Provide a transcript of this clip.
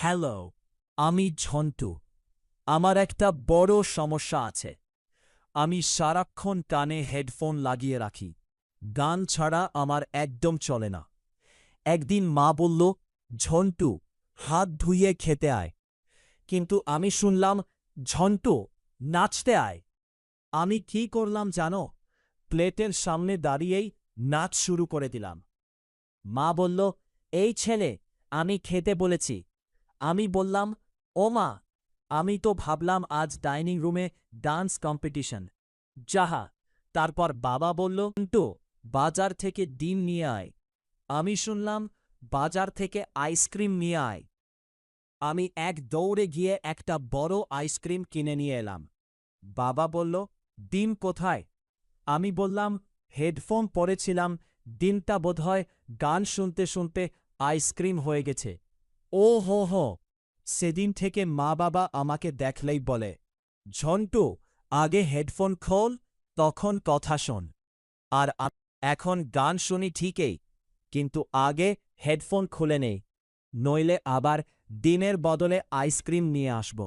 Hello, আমি ঝন্টু। আমার একটা বড় সমস্যা আছে। আমি সারাক্ষণ কানে হেডফোন লাগিয়ে রাখি। গান ছাড়া আমার একদম চলে না। একদিন মা বলল, ঝন্টু, হাত ধুইয়ে খেতে আয়। কিন্তু আমি শুনলাম, ঝন্টু, নাচতে আয়। আমি কি করলাম জানো? প্লেটের সামনে দাঁড়িয়েই নাচ শুরু করে দিলাম। মা বলল, এই ছেলে, আমি খেতে বলেছি। আমি বললাম, ও মা, আমি তো ভাবলাম আজ ডাইনিং রুমে ডান্স কম্পিটিশন। যাহা। তারপর বাবা বলল, তো বাজার থেকে ডিম নিয়ে আয়। আমি শুনলাম, বাজার থেকে আইসক্রিম নিয়ে আয়। আমি এক দৌড়ে গিয়ে একটা বড় আইসক্রিম কিনে নিয়ে এলাম। বাবা বলল, ডিম কোথায়? আমি বললাম, হেডফোন পরেছিলাম, ডিমটা বোধহয় গান শুনতে শুনতে আইসক্রিম হয়ে গেছে। ও হো হো। সেদিন থেকে মা বাবা আমাকে দেখলেই বলে, ঝন্টু, আগে হেডফোন খোল, তখন কথা শোন। আর এখন গান শুনি ঠিকই, কিন্তু আগে হেডফোন খুলে নেই, নইলে আবার ডিমের বদলে আইসক্রিম নিয়ে আসব।